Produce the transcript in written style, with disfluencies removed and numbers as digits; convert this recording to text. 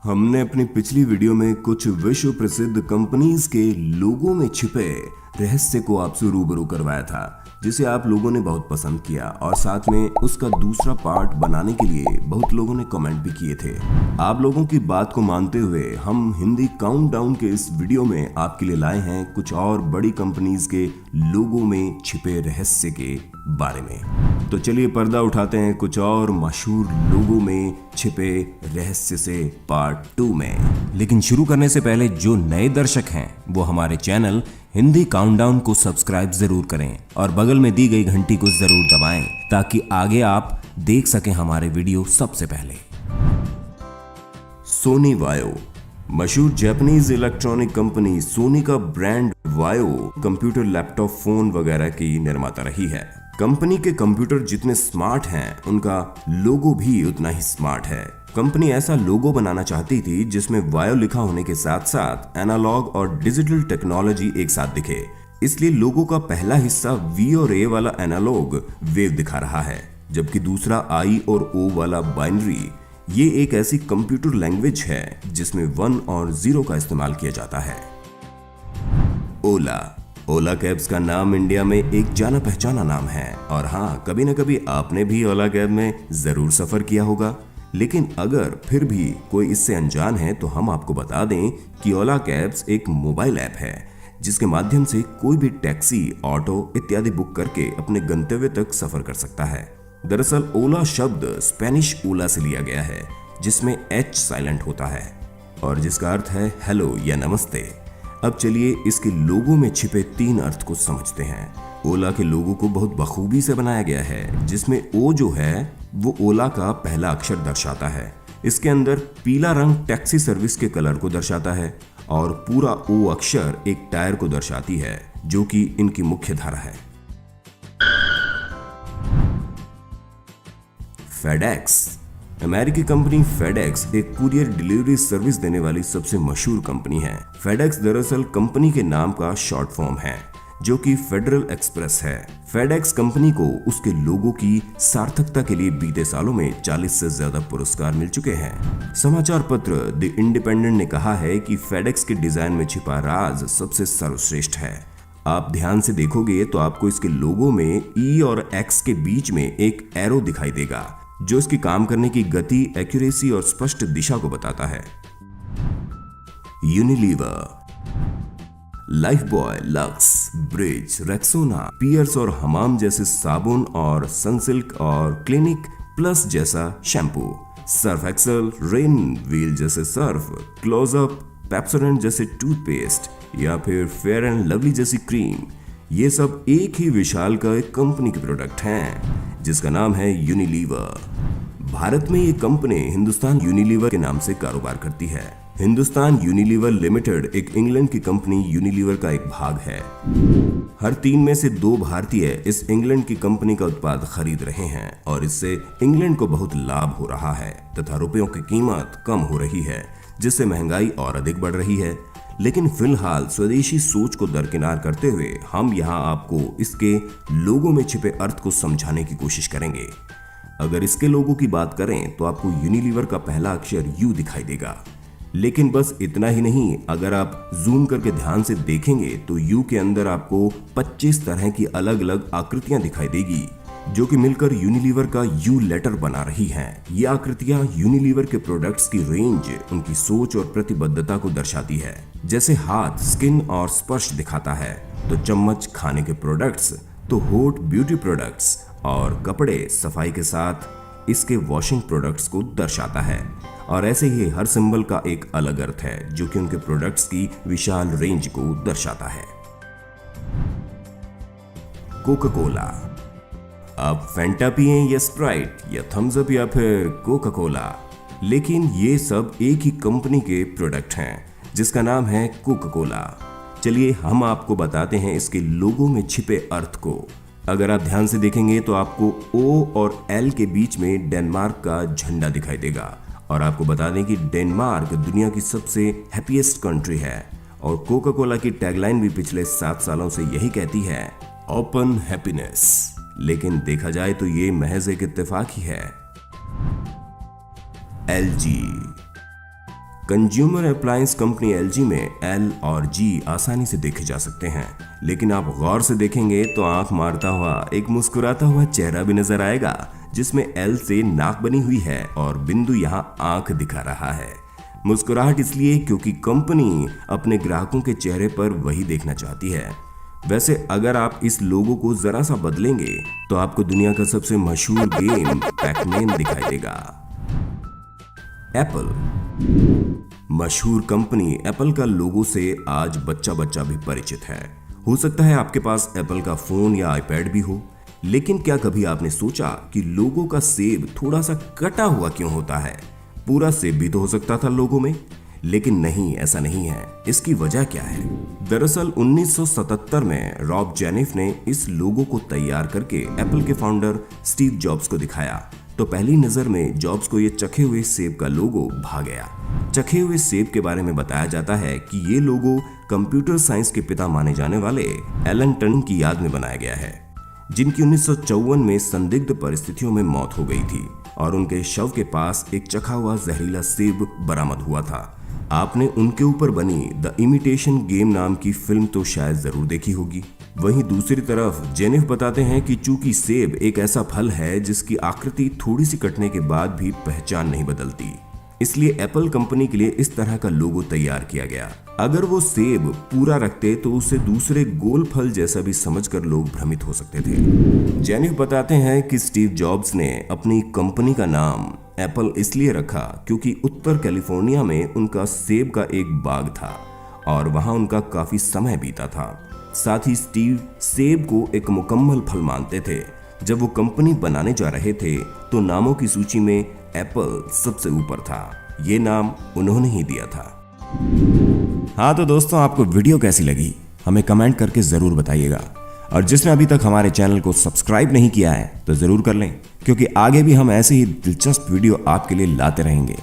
हमने अपनी पिछली वीडियो में कुछ विश्व प्रसिद्ध कंपनीज के लोगों में छिपे रहस्य को आपसे रूबरू करवाया था, जिसे आप लोगों ने बहुत पसंद किया और साथ में उसका दूसरा पार्ट बनाने के लिए बहुत लोगों ने कमेंट भी किए थे। आप लोगों की बात को मानते हुए हम हिंदी काउंटडाउन के इस वीडियो में आपके लिए लाए हैं कुछ और बड़ी कंपनीज के लोगों में छिपे रहस्य के बारे में। तो चलिए पर्दा उठाते हैं कुछ और मशहूर लोगों में छिपे रहस्य से पार्ट 2 में। लेकिन शुरू करने से पहले जो नए दर्शक हैं वो हमारे चैनल हिंदी काउंटडाउन को सब्सक्राइब जरूर करें और बगल में दी गई घंटी को जरूर दबाएं ताकि आगे आप देख सकें हमारे वीडियो सबसे पहले। सोनी वायो, मशहूर जापानीज इलेक्ट्रॉनिक कंपनी सोनी का ब्रांड वायो कंप्यूटर, लैपटॉप, फोन वगैरह की निर्माता रही है। कंपनी के कंप्यूटर जितने स्मार्ट हैं, उनका लोगो भी उतना ही स्मार्ट है। कंपनी ऐसा लोगो बनाना चाहती थी जिसमें वायो लिखा होने के साथ साथ एनालॉग और डिजिटल टेक्नोलॉजी एक साथ दिखे। इसलिए लोगो का पहला हिस्सा वी और ए वाला एनालॉग वेव दिखा रहा है, जबकि दूसरा आई और ओ वाला बाइनरी। ये एक ऐसी कंप्यूटर लैंग्वेज है जिसमें 1 और 0 का इस्तेमाल किया जाता है। ओला कैब्स का नाम इंडिया में एक जाना पहचाना नाम है और हाँ, कभी न कभी आपने भी ओला कैब में जरूर सफर किया होगा। लेकिन अगर फिर भी कोई इससे अनजान है तो हम आपको बता दें कि ओला कैब्स एक मोबाइल ऐप है जिसके माध्यम से कोई भी टैक्सी, ऑटो इत्यादि बुक करके अपने गंतव्य तक सफर कर सकता है। दरअसल ओला शब्द स्पेनिश ओला से लिया गया है जिसमें एच साइलेंट होता है और जिसका अर्थ है हेलो या नमस्ते। अब चलिए इसके लोगों में छिपे 3 अर्थ को समझते हैं। ओला के लोगों को बहुत बखूबी से बनाया गया है, जिसमें ओ जो है वो ओला का पहला अक्षर दर्शाता है। इसके अंदर पीला रंग टैक्सी सर्विस के कलर को दर्शाता है और पूरा ओ अक्षर एक टायर को दर्शाती है जो कि इनकी मुख्य धारा है। फेडेक्स, अमेरिकी कंपनी फेडेक्स एक कुरियर डिलीवरी सर्विस देने वाली सबसे मशहूर कंपनी है। फेडेक्स दरअसल कंपनी के नाम का शॉर्ट फॉर्म है जो कि फेडरल एक्सप्रेस है। फेडेक्स कंपनी को उसके लोगों की सार्थकता के लिए बीते सालों में 40 से ज्यादा पुरस्कार मिल चुके हैं। समाचार पत्र द इंडिपेंडेंट ने कहा है कि फेडेक्स के डिजाइन में छिपा राज सबसे सर्वश्रेष्ठ है। आप ध्यान से देखोगे तो आपको इसके लोगो में ई और एक्स के बीच में एक एरो दिखाई देगा जो इसकी काम करने की गति, एक्यूरेसी और स्पष्ट दिशा को बताता है। Unilever, Lifebuoy, Lux, Breeze, Rexona, Pears और हमाम जैसे साबुन और सनसिल्क और क्लिनिक प्लस जैसा shampoo, Surf Excel, Rin Wheel जैसे सर्फ, क्लोजअप, पेप्सोडेंट जैसे टूथपेस्ट या फिर फेयर एंड लवली जैसी क्रीम, ये सब एक ही विशाल का एक कंपनी के प्रोडक्ट हैं जिसका नाम है यूनिलीवर। भारत में ये कंपनी हिंदुस्तान यूनिलीवर के नाम से कारोबार करती है। हिंदुस्तान यूनिलीवर लिमिटेड एक इंग्लैंड की कंपनी यूनिलीवर का एक भाग है। हर 3 में से 2 भारतीय इस इंग्लैंड की कंपनी का उत्पाद खरीद रहे हैं और इससे इंग्लैंड को बहुत लाभ हो रहा है तथा रुपयों की कीमत कम हो रही है, जिससे महंगाई और अधिक बढ़ रही है। लेकिन फिलहाल स्वदेशी सोच को दरकिनार करते हुए हम यहाँ आपको इसके लोगों में छिपे अर्थ को समझाने की कोशिश करेंगे। अगर इसके लोगों की बात करें तो आपको यूनिलीवर का पहला अक्षर यू दिखाई देगा। लेकिन बस इतना ही नहीं, अगर आप जूम करके ध्यान से देखेंगे तो यू के अंदर आपको 25 तरह की अलग अलग आकृतियां दिखाई देगी जो कि मिलकर यूनिलीवर का यू लेटर बना रही हैं। ये आकृतियां यूनिलीवर के प्रोडक्ट्स की रेंज, उनकी सोच और प्रतिबद्धता को दर्शाती है। जैसे हाथ स्किन और स्पर्श दिखाता है, तो चम्मच खाने के प्रोडक्ट्स, तो होठ ब्यूटी प्रोडक्ट्स और कपड़े सफाई के साथ इसके वॉशिंग प्रोडक्ट्स को दर्शाता है। और ऐसे ही हर सिंबल का एक अलग अर्थ है जो कि उनके प्रोडक्ट्स की विशाल रेंज को दर्शाता है। कोका कोला, आप फैंटा पिएं या स्प्राइट या थम्स अप या फिर कोका कोला, लेकिन ये सब एक ही कंपनी के प्रोडक्ट हैं जिसका नाम है कोका कोला। चलिए हम आपको बताते हैं इसके लोगों में छिपे अर्थ को। अगर आप ध्यान से देखेंगे तो आपको ओ और एल के बीच में डेनमार्क का झंडा दिखाई देगा और आपको बता दें कि डेनमार्क दुनिया की सबसे हैप्पीएस्ट कंट्री है और कोका कोला की टैगलाइन भी पिछले 7 सालों से यही कहती है, ओपन हैप्पीनेस। लेकिन देखा जाए तो ये महज एक इत्तेफाक ही है। LG, consumer appliance company LG में L और G आसानी से देखे जा सकते हैं, लेकिन आप गौर से देखेंगे तो आंख मारता हुआ एक मुस्कुराता हुआ चेहरा भी नजर आएगा, जिसमें L से नाक बनी हुई है और बिंदु यहाँ आंख दिखा रहा है। मुस्कुराहट इसलिए क्योंकि कंपनी अपने ग्राहकों के चेहरे पर वही देखना चाहती है। वैसे अगर आप इस लोगो को जरा सा बदलेंगे तो आपको दुनिया का सबसे मशहूर गेम पैकमैन दिखाई देगा। एप्पल। मशहूर कंपनी एप्पल का लोगो से आज बच्चा बच्चा भी परिचित है। हो सकता है आपके पास एप्पल का फोन या आईपैड भी हो, लेकिन क्या कभी आपने सोचा कि लोगो का सेब थोड़ा सा कटा हुआ क्यों होता है? पूरा सेब भी तो हो सकता था लोगो में, लेकिन नहीं, ऐसा नहीं है। इसकी वजह क्या है? दरअसल 1977 में रॉब जेनिफ ने इस लोगो को तैयार करके एप्पल के फाउंडर स्टीव जॉब्स को दिखाया तो पहली नजर में जॉब्स को ये चखे हुए सेब का लोगो भा गया। चखे हुए सेब के बारे में बताया जाता है कि ये लोगो कंप्यूटर साइंस के पिता माने जाने वाले एलन टर्निंग की याद में बनाया गया है, जिनकी 1954 में संदिग्ध परिस्थितियों में मौत हो गई थी और उनके शव के पास एक चखा हुआ जहरीला सेब बरामद हुआ था। आपने उनके ऊपर बनी द इमिटेशन गेम नाम की फिल्म तो शायद जरूर देखी होगी। वहीं दूसरी तरफ जेनिफ बताते हैं कि चूंकि सेब एक ऐसा फल है जिसकी आकृति थोड़ी सी कटने के बाद भी पहचान नहीं बदलती, इसलिए एप्पल कंपनी के लिए इस तरह का लोगो तैयार किया गया। अगर वो सेब पूरा रखते तो उसे दूसरे गोल फल जैसा भी समझकर लोग भ्रमित हो सकते थे। जेनिफ बताते हैं कि स्टीव जॉब्स ने अपनी कंपनी का नाम एप्पल इसलिए रखा क्योंकि उत्तर कैलिफोर्निया में उनका सेब का एक बाग था और वहां उनका काफी समय बीता था। साथ ही स्टीव सेब को एक मुकम्मल फल मानते थे। जब वो कंपनी बनाने जा रहे थे तो नामों की सूची में एप्पल सबसे ऊपर था। ये नाम उन्होंने ही दिया था। हाँ तो दोस्तों, आपको वीडियो कैसी लगी हमें कमेंट करके जरूर बताइएगा, और जिसने अभी तक हमारे चैनल को सब्सक्राइब नहीं किया है तो जरूर कर लें, क्योंकि आगे भी हम ऐसे ही दिलचस्प वीडियो आपके लिए लाते रहेंगे।